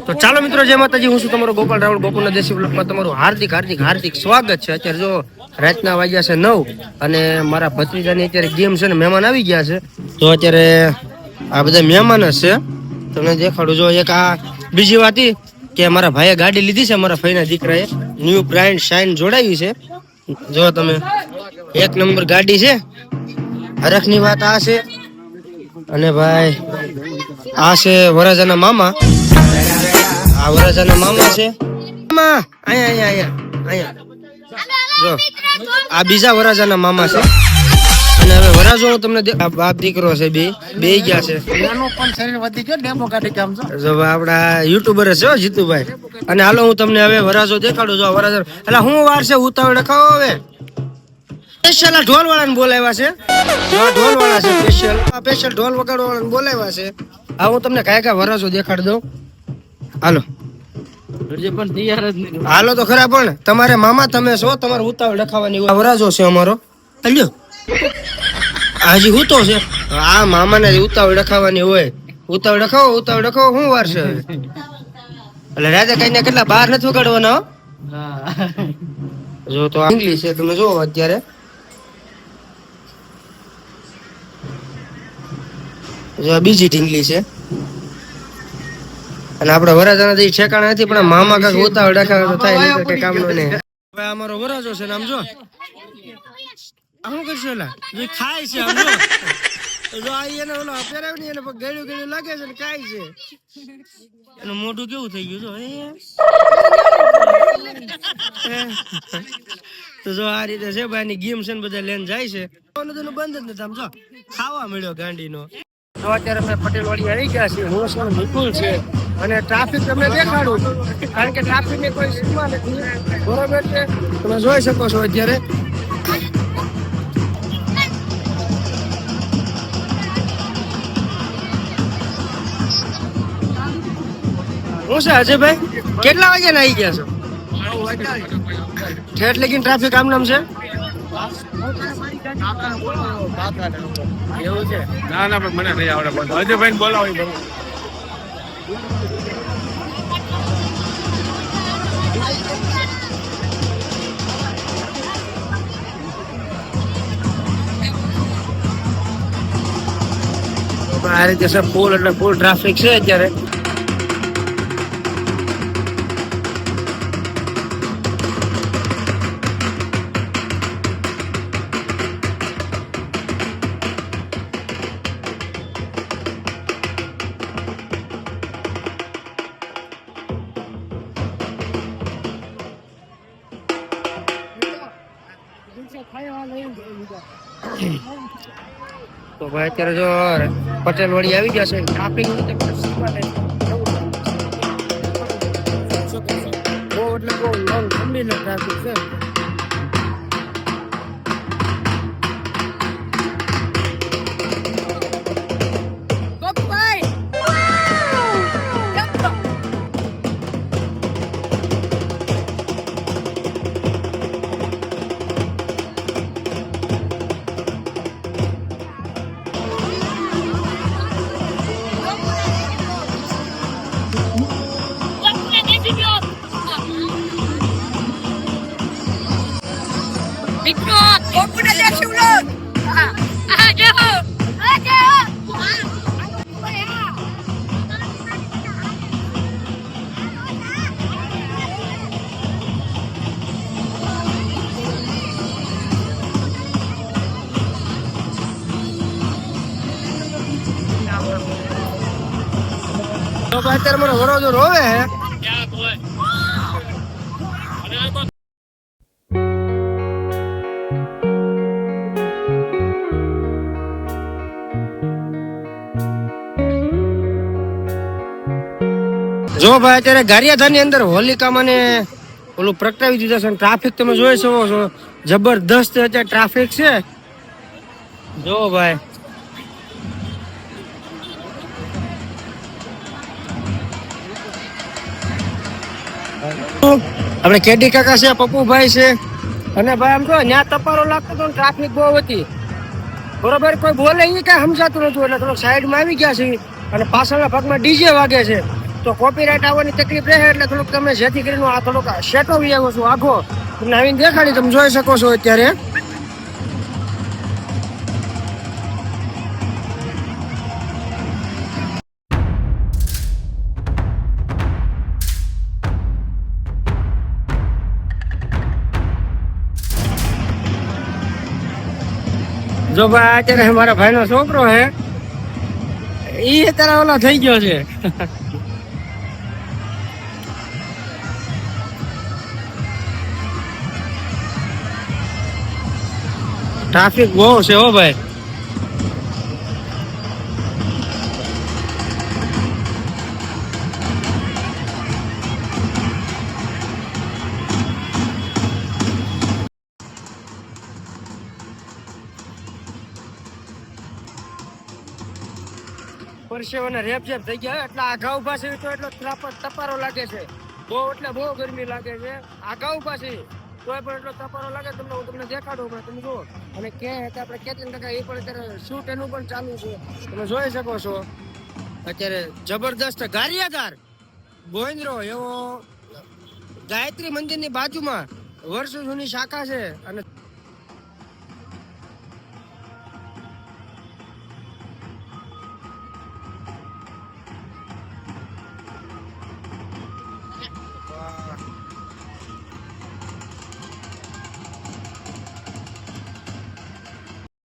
તો ચાલો મિત્રો, જય માતાજી. હું છું તમારો ગોપાલ રાવળ. ગોપાલના દેશી બ્લોગમાં તમારું હાર્દિક હાર્દિક હાર્દિક સ્વાગત છે. અત્યારે જો રાતના વાગ્યા છે 9 અને મારા ભત્રીજાની અત્યારે ગેમ છે ને મહેમાન આવી ગયા છે. તો અત્યારે આ બધા મહેમાન જ છે. તમને દેખાડું. જો એક આ બીજી વાત ઈ કે મારા ભાઈએ ગાડી લીધી છે, મારા ભાઈના દીકરાએ ન્યુ બ્રાન્ડ શાઇન જોડાવી છે. જો તમે, એક નંબર ગાડી છે. હરખની વાત આ છે. અને ભાઈ આ છે વરરાજાના મામા. આ વરરાજાના મામા છે. મામા અહીંયા અહીંયા અહીંયા જો આ બીજા વરરાજાના મામા છે. અને હવે વરરાજો હું તમને બાપ દીકરો છે, બે ગયા છે. જો આપડા યુટ્યુબર છે જીતુભાઈ. અને હાલો હું તમને હવે વરરાજો દેખાડું. જો વરરાજો એટલે હું વાર છે ઉતાવળ ખાવો. હવે સ્પેશિયલ ઢોલ વાળાને બોલાવ્યા છે. ઢોલ વાળા છે સ્પેશિયલ ઢોલ વગાડવા વાળાને બોલાવ્યા છે. આ હું તમને કયા કયા વરરાજો દેખાડી દઉં. હાલો હાલો તો ખરા. પણ તમારે મામા તમે છો, તમારે ઉતાવળ લખાવાની વરાજો છે અમારો. હલ્યો હજી હું તો છે. આ મામાને ઉતાવળ લખાવાની હોય. ઉતાવળ લખાવો શું વાર છે. એટલે રાજા કઈ ને કેટલા બહાર નથી વગાડવાના. જો તો ઇંગ્લિશ છે, તમે જો અત્યારે જો બીજી ઢીંગલી છે. અને આપડે વરાજાના જે ઠેકાણા નથી, પણ મામા કાક ઉતાવળ રાખાવે તો થાય નહીં કે કામ નો નહીં. હવે અમારો વરાજો છે ને આમ જો શું કરશો એલા જે ખાય છે. આમ જો આ એને ઓલો પહેરાવ ને એને ગળ્યું ગળ્યું લાગે છે ને ખાય છે. એનું મોઢું કેવું થઈ ગયું જો. તો જો આ રીતે છે ભાઈ ની ગેમ છે ને બધા લઈને જાય છે. બંધ જ નથી. આમ જો ખાવા મળ્યો ગાંડી નો. તો અત્યારે અમે પટેલવાડી આવી ગયા છીએ. મોસમ વિપુલ છે અને ટ્રાફિક તમને દેખાડું, કારણ કે ટ્રાફિક ની કોઈ સીમા નથી. બરોબર છે, તમે જોઈ શકો છો અત્યારે. હું છે અજયભાઈ, કેટલા વાગે ના આવી ગયા છો? ઠેઠ લગીને ટ્રાફિક આમ નામ છે. એવું છે? ના પણ મને નહીં આવડે. અજયભાઈ બોલાવો. આ રીતે સર ફૂલ એટલે ફૂલ ટ્રાફિક છે અત્યારે. તો ભાઈ અત્યારે જો પટેલવાડી આવી ગયા છે. ટ્રાફિક બહુ એટલે બહુ લોંગ ઠંડીનો ટ્રાફિક છે. અત્યારે મને વરોજો રોવે હે. જો ભાઈ અત્યારે ગારિયાધાર ની અંદર હોલિકામાં ને ઓલું પ્રગટાવી દીધા છે. ટ્રાફિક તમે જોઈ શકો છો, જબરદસ્ત અત્યારે ટ્રાફિક છે. જો ભાઈ આપણે કેડી કાકા છે, પપ્પુભાઈ છે. અને ભાઈ આમ જો ત્યાં તપારો લાગતો હતો, ટ્રાફિક બહુ હતી. બરોબર, કોઈ બોલે એ કઈ સમજાતું નતું. એટલે થોડોક સાઈડમાં આવી ગયા છે અને પાછળના ભાગમાં ડીજે વાગે છે. તો કોપીરાઇટ આવવાની તકલીફ રહે એટલે થોડુંક તમે જેથી કરીને આ થોડોક સેટોવી આવ્યો છું આખો તમને આવીને દેખાડી તમે જોઈ શકો છો અત્યારે. જો ભાઈ અત્યારે મારા ભાઈનો છોકરો હે ઈ અત્યારે ઓલા થઈ ગયો છે. ટ્રાફિક બહુ છે હો ભાઈ. પરસેવાના રેપઝેપ થઈ ગયા એટલે આઘા ઉભા છે તો એટલો તપારો લાગે છે બહુ એટલે બહુ ગરમી લાગે છે. આઘા ઉભા છે તોય પણ એટલો તપારો લાગે તમને હું તમને દેખાડું પણ તમે જુઓ. અને કે આપણે કેટલી ટકા એ પણ અત્યારે શૂટ એનું પણ ચાલુ છે તમે જોઈ શકો છો. અત્યારે જબરદસ્ત ગારિયાધાર ગોવિંદરો એવો ગાયત્રી મંદિરની બાજુમાં વર્ષો જૂની શાખા છે અને